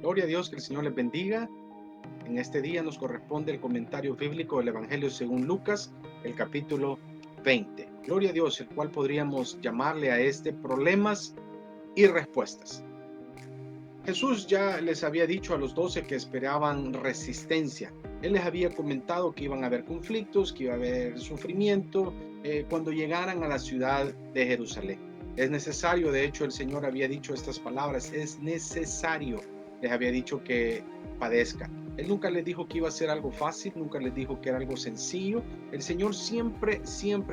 Gloria a Dios, que el Señor les bendiga. En este día nos corresponde el comentario bíblico del Evangelio según Lucas, el capítulo 20. Gloria a Dios, el cual podríamos llamarle a este problemas y respuestas. Jesús ya les había dicho a los 12 que esperaban resistencia. Él les había comentado que iban a haber conflictos, que iba a haber sufrimiento cuando llegaran a la ciudad de Jerusalén. Es necesario, de hecho el Señor había dicho estas palabras, es necesario, les había dicho que padezca. Él nunca les dijo que iba a ser algo fácil, nunca les dijo que era algo sencillo. El Señor siempre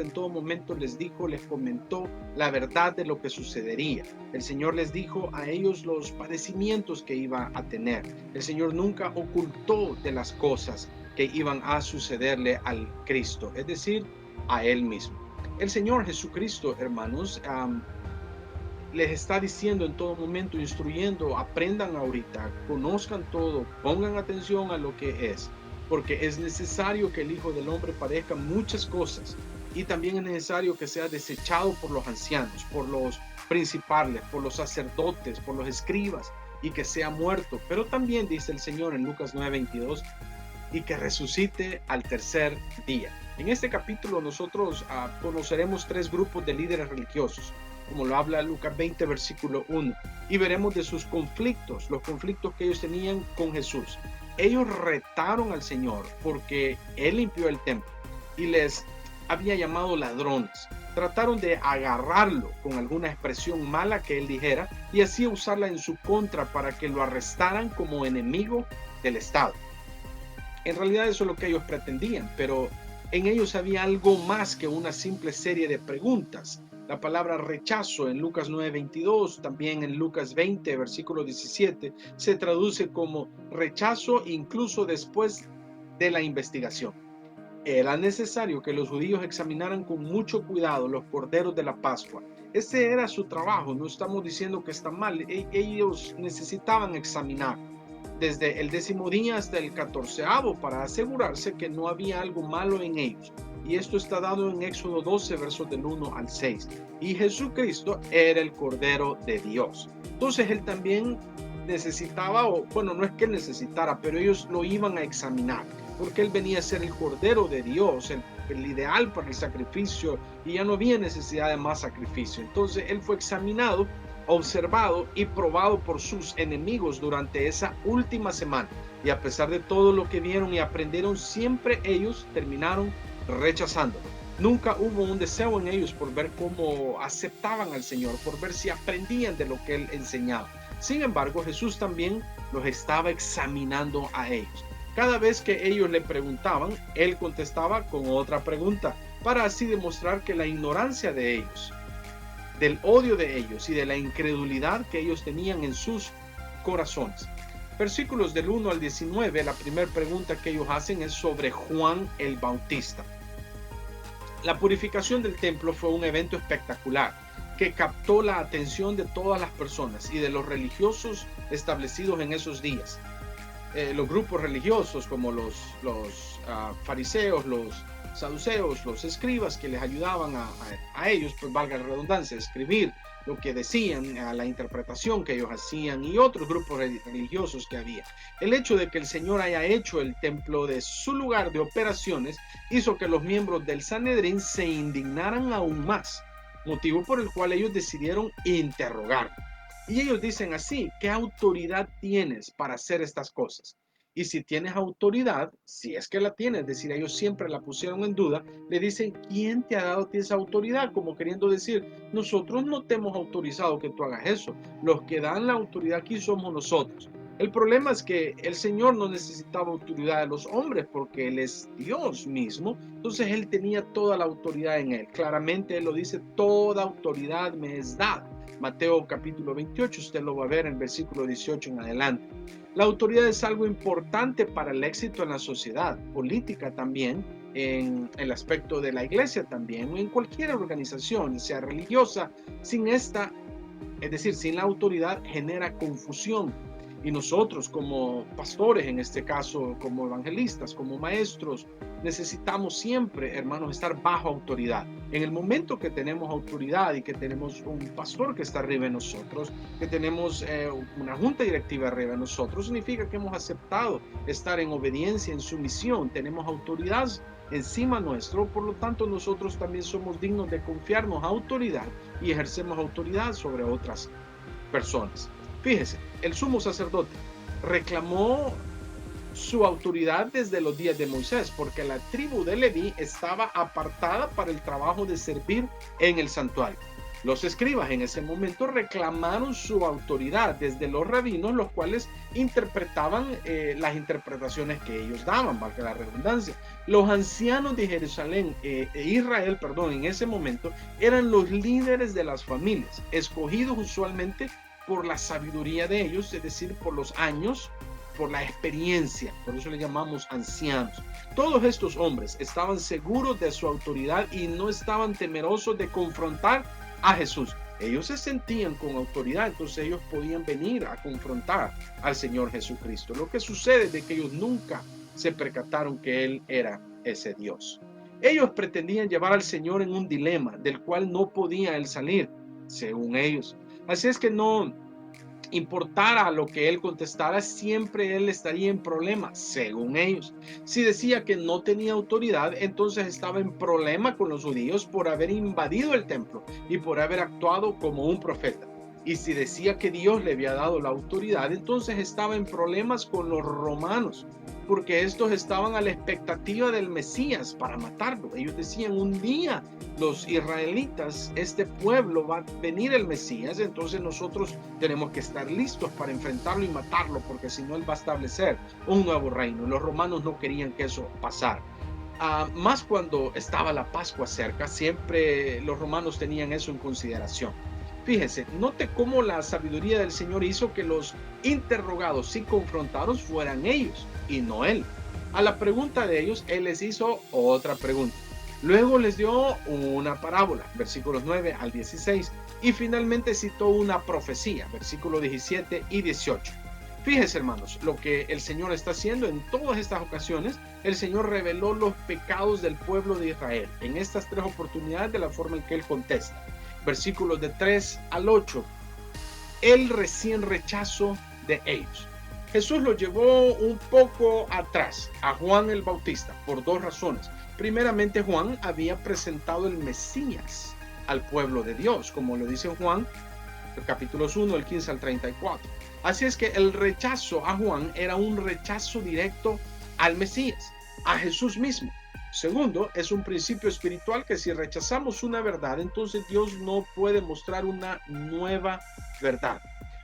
en todo momento les dijo, les comentó la verdad de lo que sucedería. El Señor les dijo a ellos los padecimientos que iba a tener. El Señor nunca ocultó de las cosas que iban a sucederle al Cristo, es decir, a Él mismo. El Señor Jesucristo, hermanos, les está diciendo en todo momento, instruyendo, aprendan ahorita, conozcan todo, pongan atención a lo que es, porque es necesario que el Hijo del Hombre padezca muchas cosas y también es necesario que sea desechado por los ancianos, por los principales, por los sacerdotes, por los escribas y que sea muerto. Pero también dice el Señor en Lucas 9:22 y que resucite al tercer día. En este capítulo nosotros conoceremos tres grupos de líderes religiosos, como lo habla Lucas 20, versículo 1, y veremos de sus conflictos, los conflictos que ellos tenían con Jesús. Ellos retaron al Señor porque Él limpió el templo y les había llamado ladrones. Trataron de agarrarlo con alguna expresión mala que Él dijera y así usarla en su contra para que lo arrestaran como enemigo del Estado. En realidad eso es lo que ellos pretendían, pero en ellos había algo más que una simple serie de preguntas. La palabra rechazo en Lucas 9:22, también en Lucas 20, versículo 17, se traduce como rechazo incluso después de la investigación. Era necesario que los judíos examinaran con mucho cuidado los corderos de la Pascua. Ese era su trabajo, no estamos diciendo que está mal, ellos necesitaban examinar desde el 10º día hasta el 14º para asegurarse que no había algo malo en ellos. Y esto está dado en Éxodo 12, versos del 1 al 6. Y Jesucristo era el Cordero de Dios. Entonces él también necesitaba, o bueno, no es que necesitara, pero ellos lo iban a examinar, porque él venía a ser el Cordero de Dios, el ideal para el sacrificio, y ya no había necesidad de más sacrificio. Entonces él fue examinado, observado y probado por sus enemigos durante esa última semana. Y a pesar de todo lo que vieron y aprendieron, siempre ellos terminaron rechazándolo. Nunca hubo un deseo en ellos por ver cómo aceptaban al Señor, por ver si aprendían de lo que Él enseñaba. Sin embargo, Jesús también los estaba examinando a ellos. Cada vez que ellos le preguntaban, Él contestaba con otra pregunta, para así demostrar que la ignorancia de ellos, del odio de ellos y de la incredulidad que ellos tenían en sus corazones. Versículos del 1 al 19, la primera pregunta que ellos hacen es sobre Juan el Bautista. La purificación del templo fue un evento espectacular que captó la atención de todas las personas y de los religiosos establecidos en esos días. Los grupos religiosos como los fariseos, los saduceos, los escribas que les ayudaban a ellos, pues valga la redundancia, a escribir lo que decían, a la interpretación que ellos hacían y otros grupos religiosos que había. El hecho de que el Señor haya hecho el templo de su lugar de operaciones hizo que los miembros del Sanedrín se indignaran aún más, motivo por el cual ellos decidieron interrogarlo. Y ellos dicen así, ¿qué autoridad tienes para hacer estas cosas? Y si tienes autoridad, si es que la tienes, es decir, ellos siempre la pusieron en duda, le dicen, ¿quién te ha dado a ti esa autoridad? Como queriendo decir, nosotros no te hemos autorizado que tú hagas eso. Los que dan la autoridad aquí somos nosotros. El problema es que el Señor no necesitaba autoridad de los hombres porque Él es Dios mismo. Entonces Él tenía toda la autoridad en Él. Claramente Él lo dice, toda autoridad me es dada. Mateo capítulo 28, usted lo va a ver en versículo 18 en adelante. La autoridad es algo importante para el éxito en la sociedad, política también, en el aspecto de la iglesia también, en cualquier organización, sea religiosa, sin esta, es decir, sin la autoridad genera confusión. Y nosotros como pastores, en este caso como evangelistas, como maestros, necesitamos siempre, hermanos, estar bajo autoridad. En el momento que tenemos autoridad y que tenemos un pastor que está arriba de nosotros, que tenemos una junta directiva arriba de nosotros, significa que hemos aceptado estar en obediencia, en sumisión, tenemos autoridad encima nuestro, por lo tanto nosotros también somos dignos de confiarnos autoridad y ejercemos autoridad sobre otras personas. Fíjese, el sumo sacerdote reclamó su autoridad desde los días de Moisés, porque la tribu de Leví estaba apartada para el trabajo de servir en el santuario. Los escribas en ese momento reclamaron su autoridad desde los rabinos, los cuales interpretaban las interpretaciones que ellos daban, valga la redundancia. Los ancianos de Jerusalén, Israel, en ese momento, eran los líderes de las familias, escogidos usualmente por la sabiduría de ellos, es decir, por los años, por la experiencia, por eso le llamamos ancianos. Todos estos hombres estaban seguros de su autoridad y no estaban temerosos de confrontar a Jesús. Ellos se sentían con autoridad, entonces ellos podían venir a confrontar al Señor Jesucristo. Lo que sucede es de que ellos nunca se percataron que Él era ese Dios. Ellos pretendían llevar al Señor en un dilema del cual no podía Él salir, según ellos. Así es que no importara lo que él contestara, siempre él estaría en problemas, según ellos. Si decía que no tenía autoridad, entonces estaba en problema con los judíos por haber invadido el templo y por haber actuado como un profeta. Y si decía que Dios le había dado la autoridad, entonces estaba en problemas con los romanos, porque estos estaban a la expectativa del Mesías para matarlo. Ellos decían, un día los israelitas, este pueblo, va a venir el Mesías, entonces nosotros tenemos que estar listos para enfrentarlo y matarlo, porque si no él va a establecer un nuevo reino. Los romanos no querían que eso pasara. Más cuando estaba la Pascua cerca, siempre los romanos tenían eso en consideración. Fíjese, note cómo la sabiduría del Señor hizo que los interrogados y confrontados fueran ellos y no él. A la pregunta de ellos, él les hizo otra pregunta. Luego les dio una parábola, versículos 9 al 16, y finalmente citó una profecía, versículos 17 y 18. Fíjese, hermanos, lo que el Señor está haciendo en todas estas ocasiones. El Señor reveló los pecados del pueblo de Israel en estas tres oportunidades de la forma en que Él contesta. Versículos de 3 al 8, el recién rechazo de ellos. Jesús lo llevó un poco atrás a Juan el Bautista por dos razones. Primeramente, Juan había presentado el Mesías al pueblo de Dios, como lo dice Juan, el capítulo 1, el 15 al 34. Así es que el rechazo a Juan era un rechazo directo al Mesías, a Jesús mismo. Segundo, es un principio espiritual que si rechazamos una verdad, entonces Dios no puede mostrar una nueva verdad.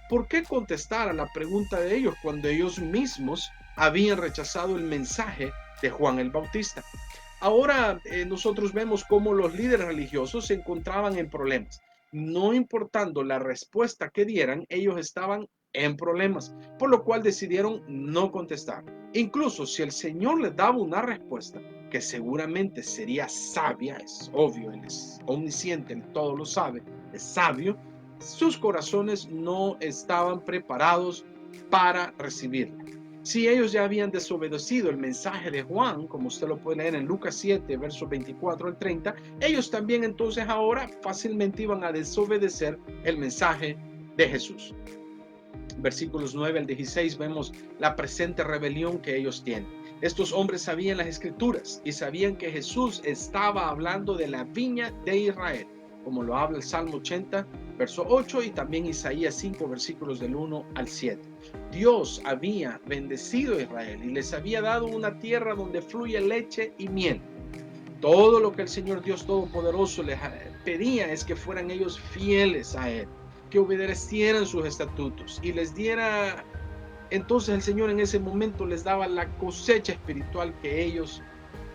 ¿Por qué contestar a la pregunta de ellos cuando ellos mismos habían rechazado el mensaje de Juan el Bautista? Ahora nosotros vemos cómo los líderes religiosos se encontraban en problemas. No importando la respuesta que dieran, ellos estaban en problemas, por lo cual decidieron no contestar. Incluso si el Señor les daba una respuesta que seguramente sería sabia, es obvio, Él es omnisciente, Él todo lo sabe, es sabio, sus corazones no estaban preparados para recibirla. Si ellos ya habían desobedecido el mensaje de Juan, como usted lo puede leer en Lucas 7, versos 24 al 30, ellos también entonces ahora fácilmente iban a desobedecer el mensaje de Jesús. Versículos 9 al 16 vemos la presente rebelión que ellos tienen. Estos hombres sabían las escrituras y sabían que Jesús estaba hablando de la viña de Israel, como lo habla el Salmo 80, verso 8 y también Isaías 5, versículos del 1 al 7. Dios había bendecido a Israel y les había dado una tierra donde fluye leche y miel. Todo lo que el Señor Dios Todopoderoso les pedía es que fueran ellos fieles a Él, que obedecieran sus estatutos y les diera. Entonces el Señor en ese momento les daba la cosecha espiritual que ellos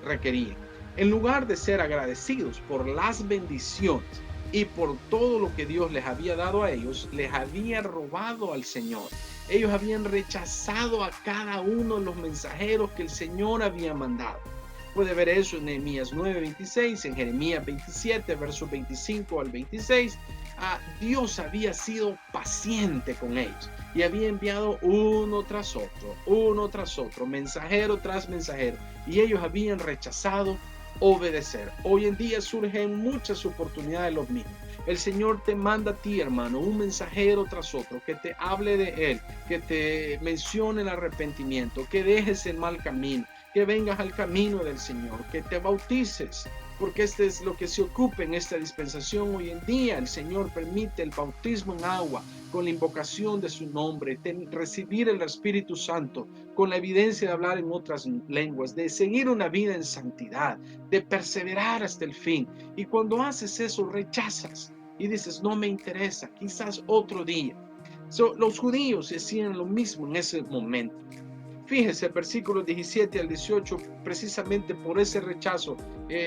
requerían. En lugar de ser agradecidos por las bendiciones y por todo lo que Dios les había dado a ellos, les había robado al Señor. Ellos habían rechazado a cada uno de los mensajeros que el Señor había mandado. Puede ver eso en Nehemías 9:26, en Jeremías 27, versos 25 al 26. Dios había sido paciente con ellos y había enviado uno tras otro, mensajero tras mensajero, y ellos habían rechazado obedecer. Hoy en día surgen muchas oportunidades los mismos. El Señor te manda a ti, hermano, un mensajero tras otro, que te hable de Él, que te mencione el arrepentimiento, que dejes el mal camino, que vengas al camino del Señor, que te bautices, porque este es lo que se ocupa en esta dispensación hoy en día. El Señor permite el bautismo en agua con la invocación de su nombre, recibir el Espíritu Santo con la evidencia de hablar en otras lenguas, de seguir una vida en santidad, de perseverar hasta el fin. Y cuando haces eso, rechazas y dices, no me interesa, quizás otro día. Los judíos hacían lo mismo en ese momento. Fíjese, versículos 17 al 18, precisamente por ese rechazo,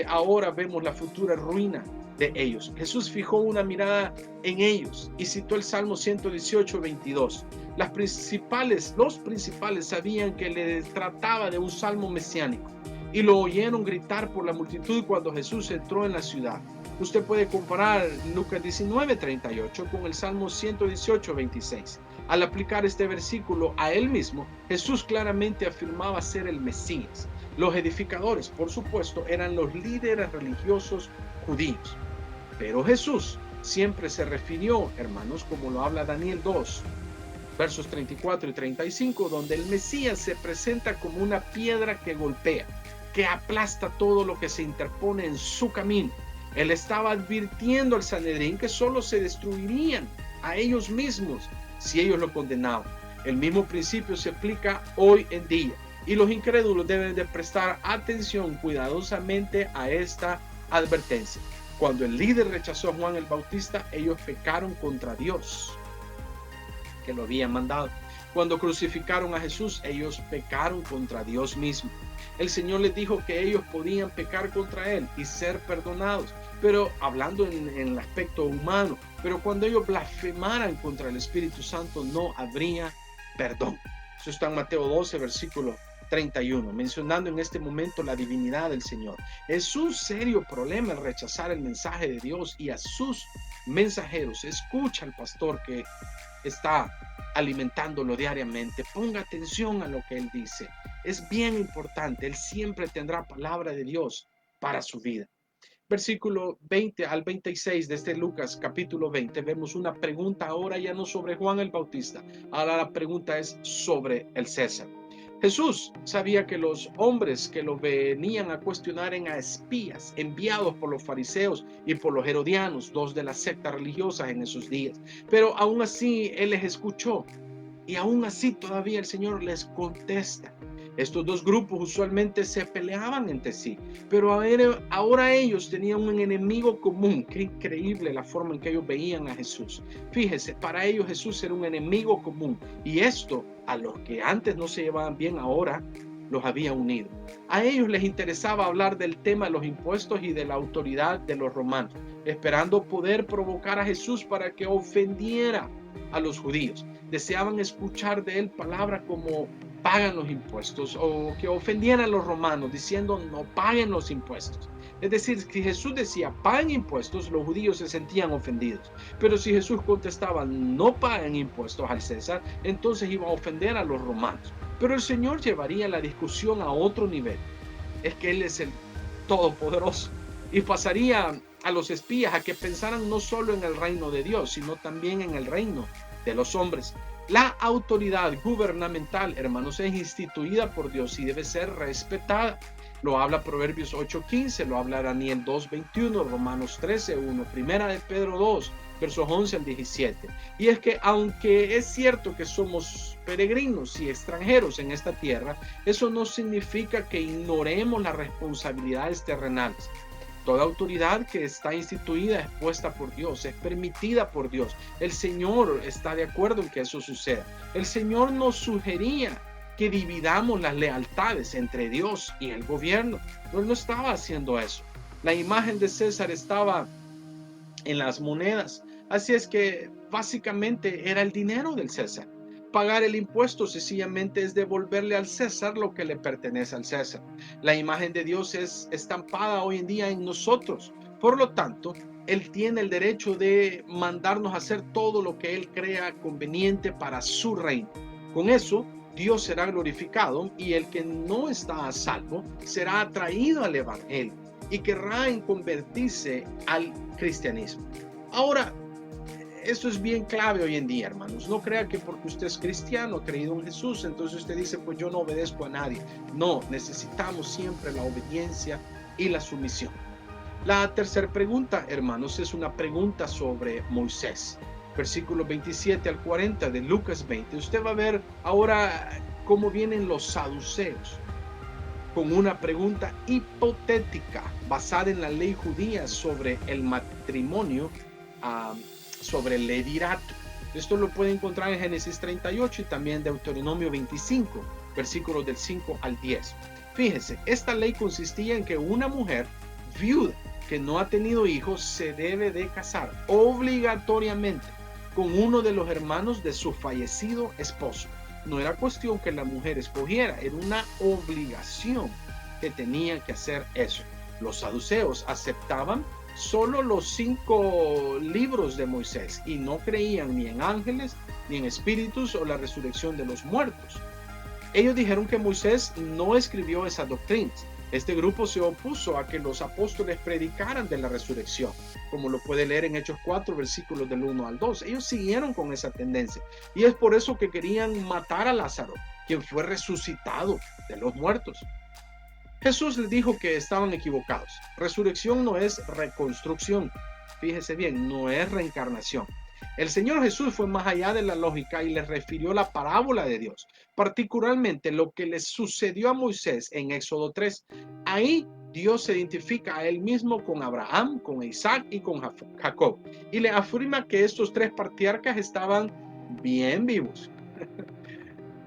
ahora vemos la futura ruina de ellos. Jesús fijó una mirada en ellos y citó el Salmo 118, 22. Los principales sabían que le trataba de un salmo mesiánico y lo oyeron gritar por la multitud cuando Jesús entró en la ciudad. Usted puede comparar Lucas 19:38 con el Salmo 118:26. Al aplicar este versículo a él mismo, Jesús claramente afirmaba ser el Mesías. Los edificadores, por supuesto, eran los líderes religiosos judíos. Pero Jesús siempre se refirió, hermanos, como lo habla Daniel 2, versos 34 y 35, donde el Mesías se presenta como una piedra que golpea, que aplasta todo lo que se interpone en su camino. Él estaba advirtiendo al Sanedrín que solo se destruirían a ellos mismos si ellos lo condenaban. El mismo principio se aplica hoy en día y los incrédulos deben de prestar atención cuidadosamente a esta advertencia. Cuando el líder rechazó a Juan el Bautista, ellos pecaron contra Dios, que lo había mandado. Cuando crucificaron a Jesús, ellos pecaron contra Dios mismo. El Señor les dijo que ellos podían pecar contra Él y ser perdonados, pero hablando en el aspecto humano, pero cuando ellos blasfemaran contra el Espíritu Santo no habría perdón. Eso está en Mateo 12, versículo 31, mencionando en este momento la divinidad del Señor. Es un serio problema el rechazar el mensaje de Dios y a sus mensajeros. Escucha al pastor que está alimentándolo diariamente. Ponga atención a lo que él dice. Es bien importante. Él siempre tendrá palabra de Dios para su vida. Versículo 20 al 26 de este Lucas capítulo 20 vemos una pregunta ahora ya no sobre Juan el Bautista. Ahora la pregunta es sobre el César. Jesús sabía que los hombres que lo venían a cuestionar eran espías enviados por los fariseos y por los herodianos, dos de las sectas religiosas en esos días. Pero aún así Él les escuchó y aún así todavía el Señor les contesta. Estos dos grupos usualmente se peleaban entre sí, pero ahora ellos tenían un enemigo común. Qué increíble la forma en que ellos veían a Jesús. Fíjese, para ellos Jesús era un enemigo común y esto a los que antes no se llevaban bien ahora los había unido. A ellos les interesaba hablar del tema de los impuestos y de la autoridad de los romanos, esperando poder provocar a Jesús para que ofendiera a los judíos. Deseaban escuchar de él palabras como pagan los impuestos, o que ofendieran a los romanos diciendo no paguen los impuestos. Es decir, si Jesús decía paguen impuestos, los judíos se sentían ofendidos. Pero si Jesús contestaba no paguen impuestos al César, entonces iba a ofender a los romanos. Pero el Señor llevaría la discusión a otro nivel. Es que Él es el Todopoderoso y pasaría a los espías a que pensaran no solo en el reino de Dios, sino también en el reino de los hombres. La autoridad gubernamental, hermanos, es instituida por Dios y debe ser respetada. Lo habla Proverbios 8:15, lo habla Daniel 2:21, Romanos 13:1, Primera de Pedro 2, versos 11 al 17. Y es que aunque es cierto que somos peregrinos y extranjeros en esta tierra, eso no significa que ignoremos las responsabilidades terrenales. Toda autoridad que está instituida es puesta por Dios, es permitida por Dios. El Señor está de acuerdo en que eso suceda. El Señor nos sugería que dividamos las lealtades entre Dios y el gobierno. Él no estaba haciendo eso. La imagen de César estaba en las monedas. Así es que básicamente era el dinero del César. Pagar el impuesto sencillamente es devolverle al César lo que le pertenece al César. La imagen de Dios es estampada hoy en día en nosotros. Por lo tanto, Él tiene el derecho de mandarnos a hacer todo lo que Él crea conveniente para su reino. Con eso, Dios será glorificado y el que no está a salvo será atraído al Evangelio y querrá convertirse al cristianismo. Ahora, esto es bien clave hoy en día, hermanos. No crea que porque usted es cristiano, ha creído en Jesús, entonces usted dice, pues yo no obedezco a nadie. No, necesitamos siempre la obediencia y la sumisión. La tercera pregunta, hermanos, es una pregunta sobre Moisés. Versículos 27 al 40 de Lucas 20. Usted va a ver ahora cómo vienen los saduceos con una pregunta hipotética basada en la ley judía sobre el matrimonio, sobre el levirato. Esto lo puede encontrar en Génesis 38 y también Deuteronomio 25, versículos del 5 al 10. Fíjense, esta ley consistía en que una mujer viuda que no ha tenido hijos se debe de casar obligatoriamente con uno de los hermanos de su fallecido esposo. No era cuestión que la mujer escogiera, era una obligación que tenía que hacer eso. Los saduceos aceptaban solo los 5 libros de Moisés y no creían ni en ángeles, ni en espíritus o la resurrección de los muertos. Ellos dijeron que Moisés no escribió esas doctrinas. Este grupo se opuso a que los apóstoles predicaran de la resurrección, como lo puede leer en Hechos 4, versículos del 1 al 2. Ellos siguieron con esa tendencia y es por eso que querían matar a Lázaro, quien fue resucitado de los muertos. Jesús les dijo que estaban equivocados. Resurrección no es reconstrucción. Fíjese bien, no es reencarnación. El Señor Jesús fue más allá de la lógica y les refirió la parábola de Dios, particularmente lo que les sucedió a Moisés en Éxodo 3. Ahí Dios se identifica a él mismo con Abraham, con Isaac y con Jacob, y le afirma que estos 3 patriarcas estaban bien vivos.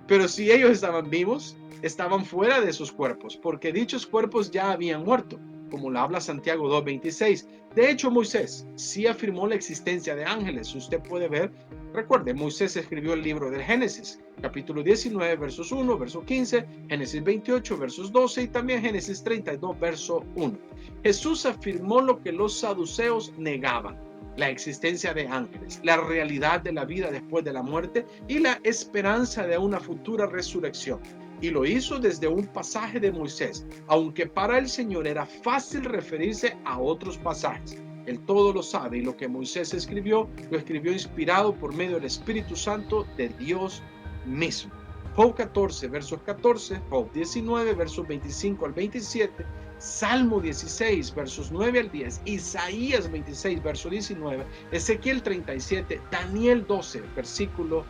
Pero si ellos estaban vivos, estaban fuera de sus cuerpos, porque dichos cuerpos ya habían muerto, como lo habla Santiago 2:26. De hecho, Moisés sí afirmó la existencia de ángeles. Usted puede ver, recuerde, Moisés escribió el libro del Génesis, capítulo 19, versos 1, verso 15, Génesis 28, versos 12 y también Génesis 32, verso 1. Jesús afirmó lo que los saduceos negaban: la existencia de ángeles, la realidad de la vida después de la muerte y la esperanza de una futura resurrección. Y lo hizo desde un pasaje de Moisés, aunque para el Señor era fácil referirse a otros pasajes. Él todo lo sabe y lo que Moisés escribió, lo escribió inspirado por medio del Espíritu Santo de Dios mismo. Job 14, versos 14, Job 19, versos 25 al 27, Salmo 16, versos 9 al 10, Isaías 26, verso 19, Ezequiel 37, Daniel 12, versículo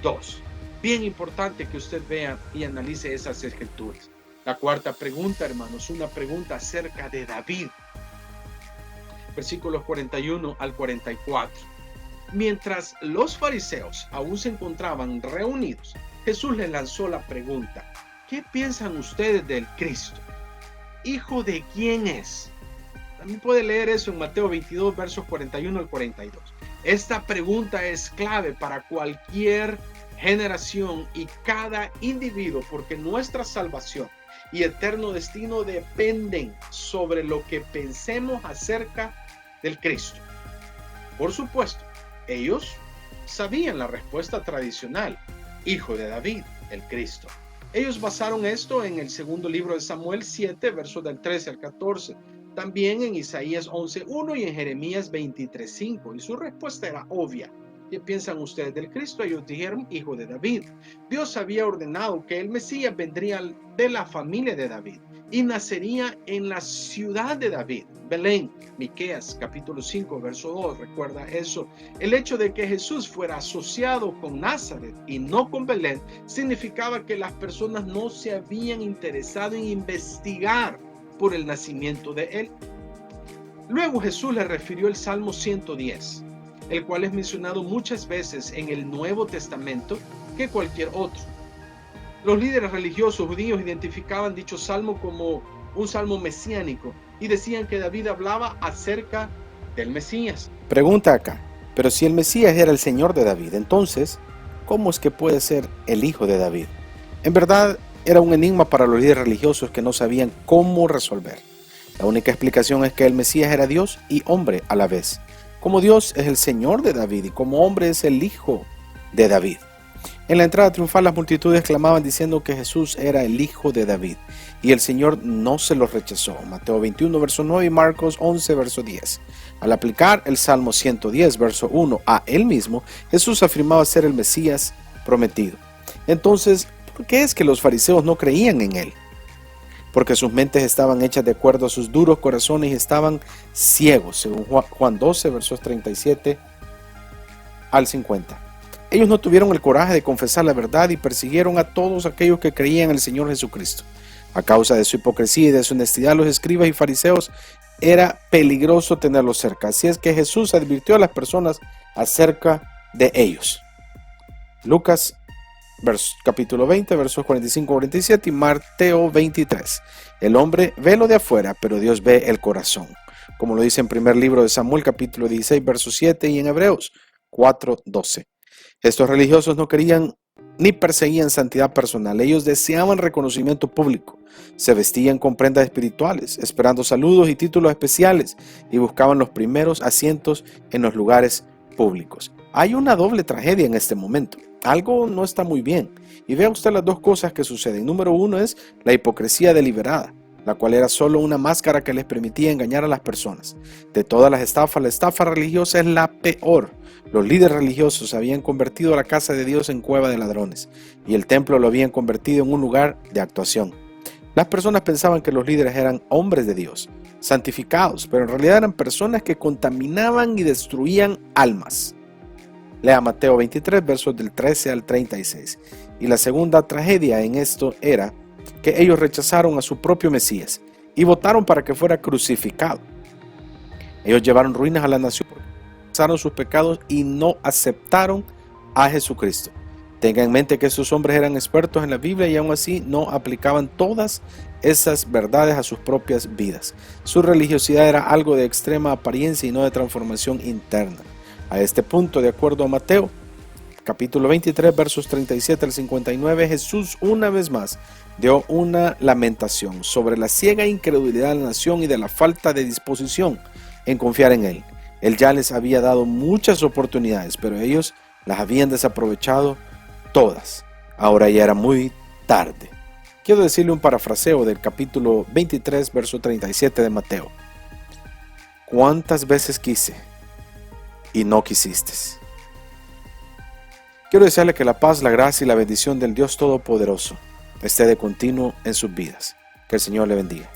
2. Bien importante que usted vea y analice esas escrituras. La cuarta pregunta, hermanos, una pregunta acerca de David. Versículos 41 al 44. Mientras los fariseos aún se encontraban reunidos, Jesús les lanzó la pregunta: ¿qué piensan ustedes del Cristo? ¿Hijo de quién es? También puede leer eso en Mateo 22, versos 41 al 42. Esta pregunta es clave para cualquier generación y cada individuo, porque nuestra salvación y eterno destino dependen sobre lo que pensemos acerca del Cristo. Por supuesto, ellos sabían la respuesta tradicional: hijo de David, el Cristo. Ellos basaron esto en el segundo libro de Samuel 7, versos del 13 al 14, también en Isaías 11:1 y en Jeremías 23:5, y su respuesta era obvia. ¿Qué piensan ustedes del Cristo? Ellos dijeron: hijo de David. Dios había ordenado que el Mesías vendría de la familia de David y nacería en la ciudad de David, Belén. Miqueas capítulo 5, verso 2, recuerda eso. El hecho de que Jesús fuera asociado con Nazaret y no con Belén significaba que las personas no se habían interesado en investigar por el nacimiento de él. Luego Jesús le refirió el Salmo 110, el cual es mencionado muchas veces en el Nuevo Testamento que cualquier otro. Los líderes religiosos judíos identificaban dicho salmo como un salmo mesiánico y decían que David hablaba acerca del Mesías. Pregunta acá, pero si el Mesías era el Señor de David, entonces, ¿cómo es que puede ser el hijo de David? En verdad, era un enigma para los líderes religiosos que no sabían cómo resolver. La única explicación es que el Mesías era Dios y hombre a la vez. Como Dios es el Señor de David y como hombre es el hijo de David. En la entrada triunfal las multitudes clamaban diciendo que Jesús era el hijo de David y el Señor no se los rechazó. Mateo 21 verso 9 y Marcos 11 verso 10. Al aplicar el Salmo 110 verso 1 a él mismo, Jesús afirmaba ser el Mesías prometido. Entonces, ¿por qué es que los fariseos no creían en él? Porque sus mentes estaban hechas de acuerdo a sus duros corazones y estaban ciegos, según Juan 12 versos 37 al 50. Ellos no tuvieron el coraje de confesar la verdad y persiguieron a todos aquellos que creían en el Señor Jesucristo. A causa de su hipocresía y de su honestidad, los escribas y fariseos era peligroso tenerlos cerca. Así es que Jesús advirtió a las personas acerca de ellos. Lucas capítulo 20, versos 45-47 y Mateo 23. El hombre ve lo de afuera, pero Dios ve el corazón. Como lo dice en primer libro de Samuel, capítulo 16, verso 7 y en Hebreos 4:12. Estos religiosos no querían ni perseguían santidad personal. Ellos deseaban reconocimiento público. Se vestían con prendas espirituales, esperando saludos y títulos especiales y buscaban los primeros asientos en los lugares públicos. Hay una doble tragedia en este momento. Algo no está muy bien. Y vea usted las dos cosas que suceden. Número uno es la hipocresía deliberada, la cual era solo una máscara que les permitía engañar a las personas. De todas las estafas, la estafa religiosa es la peor. Los líderes religiosos habían convertido a la casa de Dios en cueva de ladrones y el templo lo habían convertido en un lugar de actuación. Las personas pensaban que los líderes eran hombres de Dios, santificados, pero en realidad eran personas que contaminaban y destruían almas. Lea Mateo 23, versos del 13 al 36. Y la segunda tragedia en esto era que ellos rechazaron a su propio Mesías y votaron para que fuera crucificado. Ellos llevaron ruinas a la nación, confesaron sus pecados y no aceptaron a Jesucristo. Tenga en mente que estos hombres eran expertos en la Biblia y aún así no aplicaban todas esas verdades a sus propias vidas. Su religiosidad era algo de extrema apariencia y no de transformación interna. A este punto, de acuerdo a Mateo, capítulo 23, versos 37 al 59, Jesús una vez más dio una lamentación sobre la ciega incredulidad de la nación y de la falta de disposición en confiar en Él. Él ya les había dado muchas oportunidades, pero ellos las habían desaprovechado todas. Ahora ya era muy tarde. Quiero decirle un parafraseo del capítulo 23, verso 37 de Mateo. ¿Cuántas veces quise y no quisiste? Quiero desearle que la paz, la gracia y la bendición del Dios Todopoderoso esté de continuo en sus vidas. Que el Señor le bendiga.